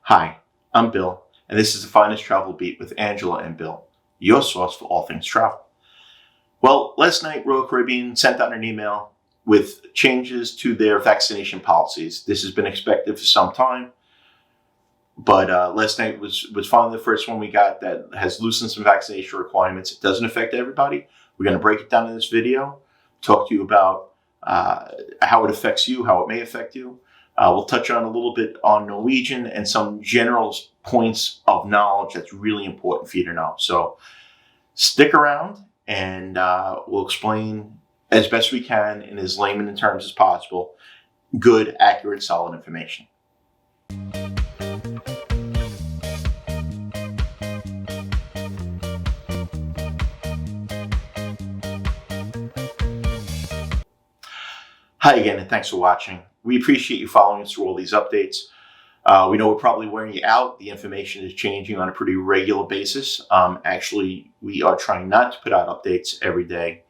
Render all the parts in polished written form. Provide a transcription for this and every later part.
Hi, I'm Bill, and this is the Finest Travel Beat with Angela and Bill, your source for all things travel. Well, last night, Royal Caribbean sent out an email with changes to their vaccination policies. This has been expected for some time, but last night was finally the first one we got that has loosened some vaccination requirements. It doesn't affect everybody. We're going to break it down in this video, talk to you about how it affects you, how it may affect you. We'll touch on a little bit on Norwegian and some general points of knowledge that's really important for you to know. So stick around and we'll explain as best we can in as layman terms as possible, good, accurate, solid information. Hi again, and thanks for watching. We appreciate you following us through all these updates. We know we're probably wearing you out. The information is changing on a pretty regular basis. Actually, we are trying not to put out updates every day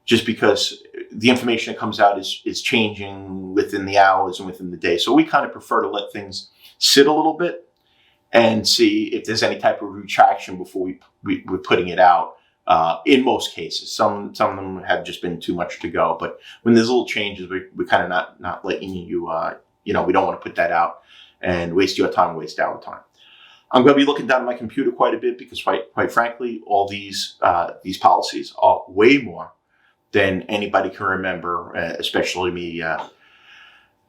just because the information that comes out is changing within the hours and within the day. So we kind of prefer to let things sit a little bit and see if there's any type of retraction before we're putting it out. In most cases, some of them have just been too much to go. But when there's little changes, we're kind of not letting you, we don't want to put that out and waste your time, waste our time. I'm going to be looking down at my computer quite a bit because quite frankly, all these policies are way more than anybody can remember, especially me, a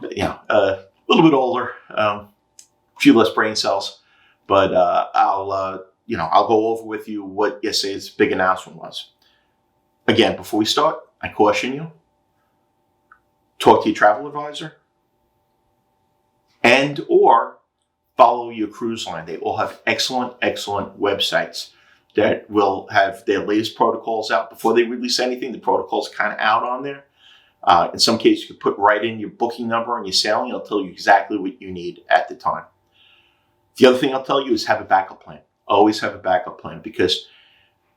little bit older, a few less brain cells, but I'll go over with you what yesterday's big announcement was. Again, before we start, I caution you, talk to your travel advisor and or follow your cruise line. They all have excellent websites that will have their latest protocols out. Before they release anything, the protocol's kind of out on there. In some cases, you can put right in your booking number and your sailing. It'll tell you exactly what you need at the time. The other thing I'll tell you is have a backup plan. Always have a backup plan, because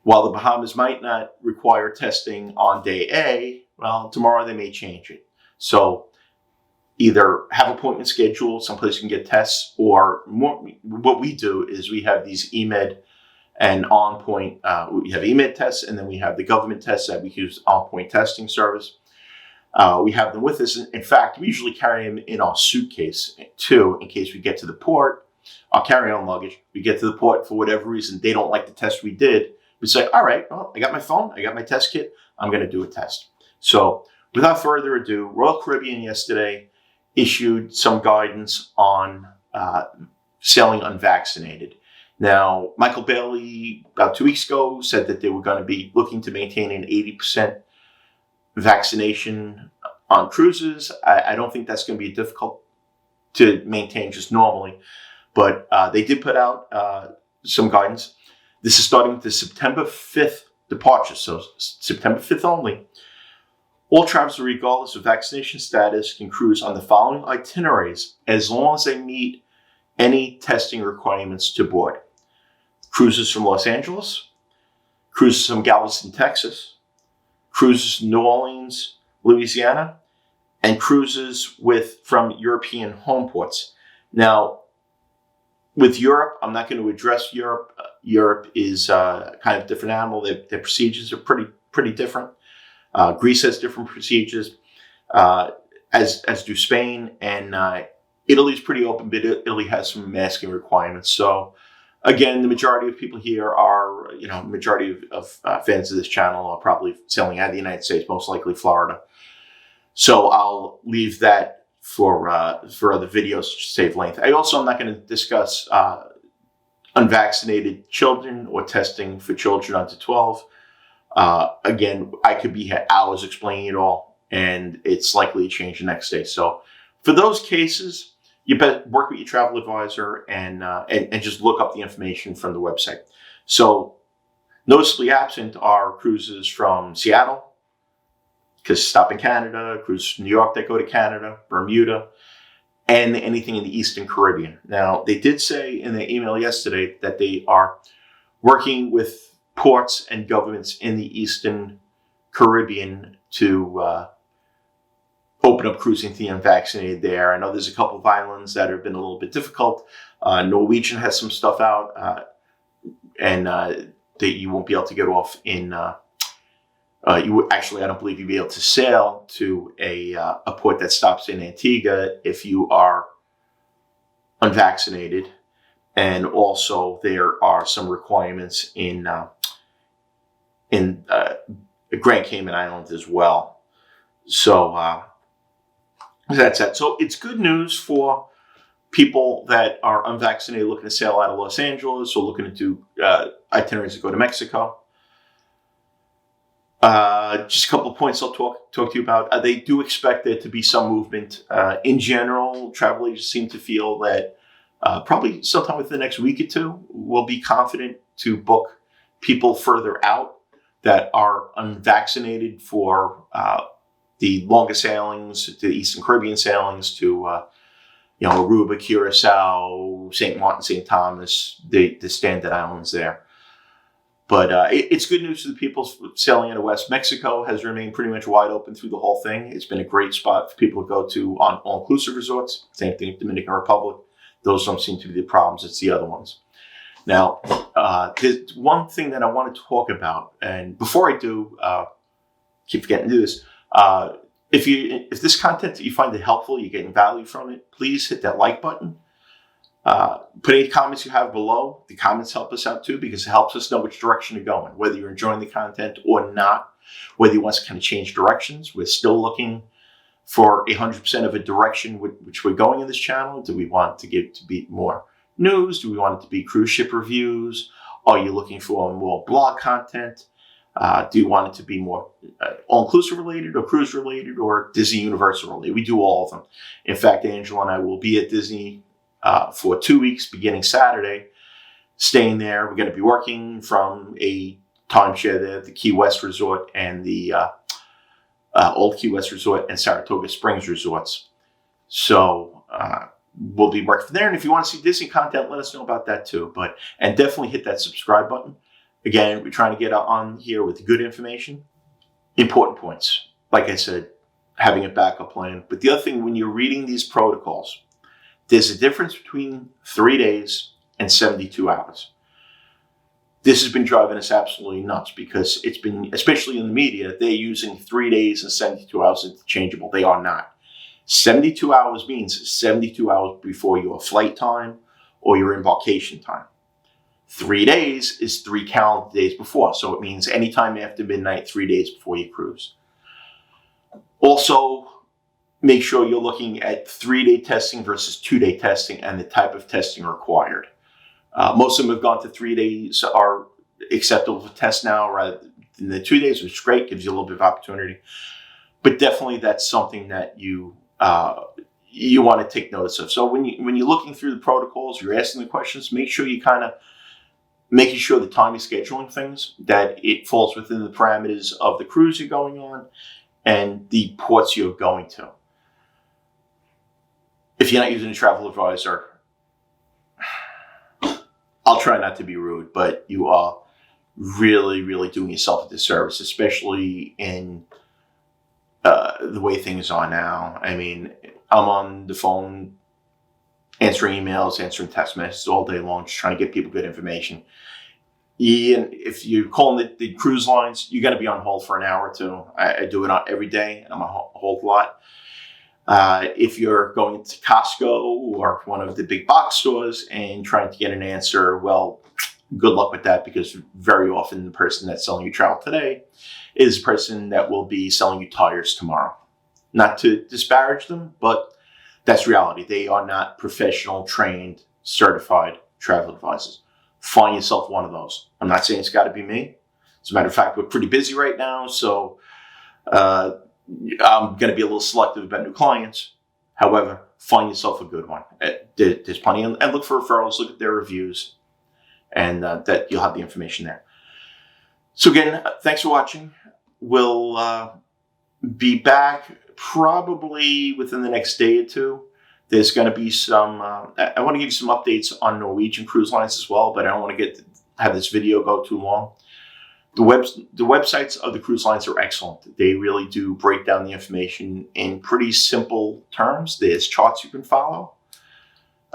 while the Bahamas might not require testing on day A, well, tomorrow they may change it. So either have appointments scheduled, someplace you can get tests, or what we do is we have these EMED and on-point, we have EMED tests, and then we have the government tests that we use, on-point testing service. We have them with us. In fact, we usually carry them in our suitcase too, in case we get to the port. Our carry-on luggage, we get to the port, for whatever reason, they don't like the test we did. We say, all right, well, I got my phone, I got my test kit, I'm going to do a test. So without further ado, Royal Caribbean yesterday issued some guidance on sailing unvaccinated. Now, Michael Bailey, about 2 weeks ago, said that they were going to be looking to maintain an 80% vaccination on cruises. I don't think that's going to be difficult to maintain just normally. But they did put out some guidance. This is starting with the September 5th departure, so September 5th only. All travelers, regardless of vaccination status, can cruise on the following itineraries as long as they meet any testing requirements to board. Cruises from Los Angeles, cruises from Galveston, Texas, cruises from New Orleans, Louisiana, and cruises from European home ports. Now, with Europe, I'm not going to address Europe. Europe is kind of a different animal. Their procedures are pretty different. Greece has different procedures, as do Spain, and Italy's pretty open, but Italy has some masking requirements. So, again, the majority of people here are, majority of fans of this channel are probably sailing out of the United States, most likely Florida. So I'll leave that for other videos to save length. I also am not going to discuss unvaccinated children or testing for children under 12. Again, I could be here hours explaining it all, and it's likely to change the next day. So for those cases, you better work with your travel advisor and just look up the information from the website. So noticeably absent are cruises from Seattle, because stop in Canada, cruise from New York that go to Canada, Bermuda, and anything in the Eastern Caribbean. Now, they did say in their email yesterday that they are working with ports and governments in the Eastern Caribbean to open up cruising to the unvaccinated there. I know there's a couple of islands that have been a little bit difficult. Norwegian has some stuff out, and that you won't be able to get off in. I don't believe you'll be able to sail to a port that stops in Antigua if you are unvaccinated. And also, there are some requirements in Grand Cayman Islands as well. So that's that. So it's good news for people that are unvaccinated looking to sail out of Los Angeles or looking to do itineraries to go to Mexico. Just a couple of points I'll talk to you about. They do expect there to be some movement. In general, travel agents seem to feel that probably sometime within the next week or two, we'll be confident to book people further out that are unvaccinated for the longer sailings, to the Eastern Caribbean sailings, to Aruba, Curacao, St. Martin, St. Thomas, the standard islands there. But it's good news for the people sailing into West Mexico. Has remained pretty much wide open through the whole thing. It's been a great spot for people to go to on all-inclusive resorts. Same thing with Dominican Republic. Those don't seem to be the problems. It's the other ones. Now, there's one thing that I want to talk about. And before I do, keep forgetting to do this. If this content that you find it helpful, you're getting value from it, please hit that like button. Put any comments you have below. The comments help us out too, because it helps us know which direction to go in, whether you're enjoying the content or not, whether you want to kind of change directions. We're still looking for 100% of a direction which we're going in this channel. Do we want to be more news? Do we want it to be cruise ship reviews? Are you looking for more blog content? Do you want it to be more all-inclusive related or cruise related or Disney Universal related? We do all of them. In fact, Angela and I will be at Disney for 2 weeks beginning Saturday, staying there. We're going to be working from a timeshare there, the Key West Resort and the Old Key West Resort and Saratoga Springs resorts. So we'll be working from there. And if you want to see Disney content, let us know about that too. And definitely hit that subscribe button. Again, we're trying to get on here with good information. Important points. Like I said, having a backup plan. But the other thing, when you're reading these protocols, there's a difference between 3 days and 72 hours. This has been driving us absolutely nuts because it's been, especially in the media, they're using 3 days and 72 hours interchangeable. They are not. 72 hours means 72 hours before your flight time or your embarkation time. 3 days is 3 calendar days before. So it means anytime after midnight, 3 days before you cruise. Also, make sure you're looking at 3-day testing versus 2-day testing and the type of testing required. Most of them have gone to 3 days, are acceptable for test now rather than the 2 days, which is great, gives you a little bit of opportunity. But definitely that's something that you want to take notice of. So when you're looking through the protocols, you're asking the questions, make sure you kind of making sure the time you're scheduling things, that it falls within the parameters of the cruise you're going on and the ports you're going to. If you're not using a travel advisor, I'll try not to be rude, but you are really, really doing yourself a disservice, especially in the way things are now. I mean, I'm on the phone answering emails, answering text messages all day long, just trying to get people good information. And if you're calling the cruise lines, you're going to be on hold for an hour or two. I do it every day, and I'm on hold a lot. If you're going to Costco or one of the big box stores and trying to get an answer, well, good luck with that, because very often the person that's selling you travel today is the person that will be selling you tires tomorrow. Not to disparage them, but that's reality. They are not professional, trained, certified travel advisors. Find yourself one of those. I'm not saying it's got to be me. As a matter of fact, we're pretty busy right now, so I'm going to be a little selective about new clients. However, find yourself a good one. There's plenty. And look for referrals, look at their reviews, and that you'll have the information there. So again, thanks for watching. We'll be back probably within the next day or two. There's going to be some, I want to give you some updates on Norwegian Cruise Lines as well, but I don't want to have this video go too long. The websites of the cruise lines are excellent. They really do break down the information in pretty simple terms. There's charts you can follow.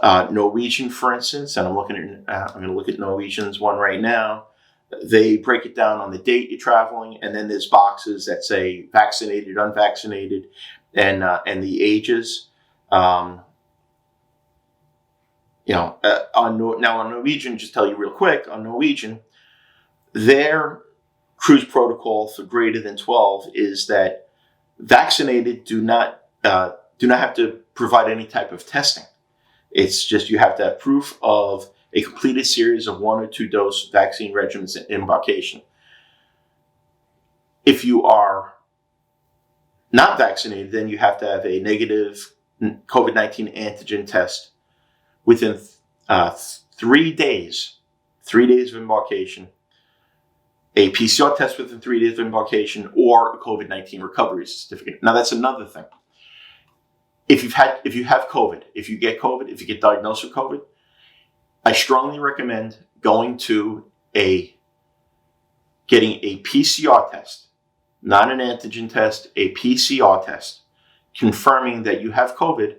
Norwegian, for instance, and I'm going to look at Norwegian's one right now. They break it down on the date you're traveling, and then there's boxes that say vaccinated, unvaccinated, and the ages. On Norwegian, just tell you real quick, on Norwegian, their cruise protocol for greater than 12 is that vaccinated do not have to provide any type of testing. It's just you have to have proof of a completed series of 1 or 2 dose vaccine regimens in embarkation. If you are not vaccinated, then you have to have a negative COVID-19 antigen test within 3 days. 3 days of embarkation, a PCR test within 3 days of embarkation, or a COVID-19 recovery certificate. Now that's another thing. If you have COVID, if you get COVID, if you get diagnosed with COVID, I strongly recommend getting a PCR test, not an antigen test, a PCR test, confirming that you have COVID,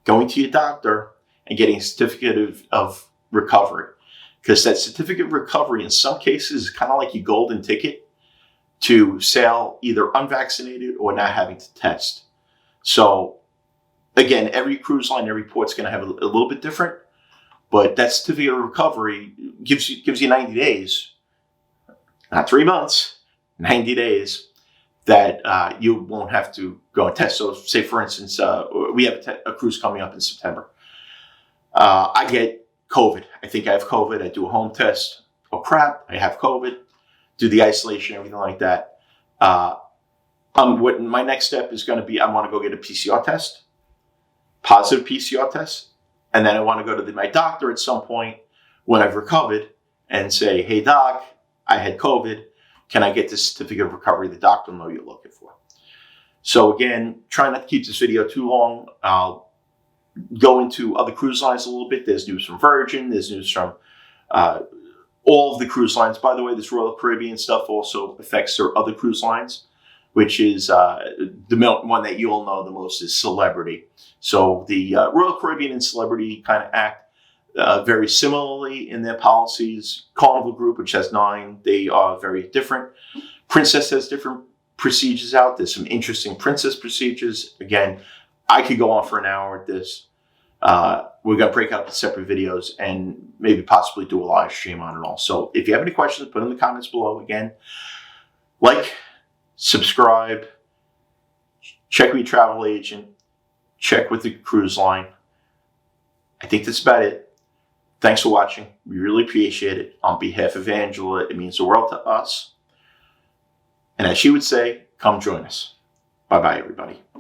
going to your doctor and getting a certificate of recovery. Because that certificate of recovery in some cases is kind of like your golden ticket to sail either unvaccinated or not having to test. So again, every cruise line, every port's going to have a little bit different, but that certificate of recovery gives you 90 days, not 3 months, 90 days that you won't have to go and test. So say, for instance, we have a cruise coming up in September. I get COVID. I think I have COVID. I do a home test. Oh crap, I have COVID. Do the isolation, everything like that. What my next step is going to be, I want to go get a PCR test, positive PCR test, and then I want to go to my doctor at some point when I've recovered and say, hey doc, I had COVID. Can I get this certificate of recovery? The doctor will know you're looking for. So again, try not to keep this video too long. I'll go into other cruise lines a little bit. There's news from Virgin. There's news from all of the cruise lines. By the way, this Royal Caribbean stuff also affects their other cruise lines, which is the one that you all know the most is Celebrity. So the Royal Caribbean and Celebrity kind of act very similarly in their policies. Carnival Group, which has 9, they are very different. Princess has different procedures out. There's some interesting Princess procedures. Again, I could go on for an hour at this. We're going to break out the separate videos and maybe possibly do a live stream on it all. So if you have any questions, put them in the comments below. Again, like, subscribe, check with your travel agent, check with the cruise line. I think that's about it. Thanks for watching. We really appreciate it. On behalf of Angela, it means the world to us. And as she would say, come join us. Bye-bye, everybody.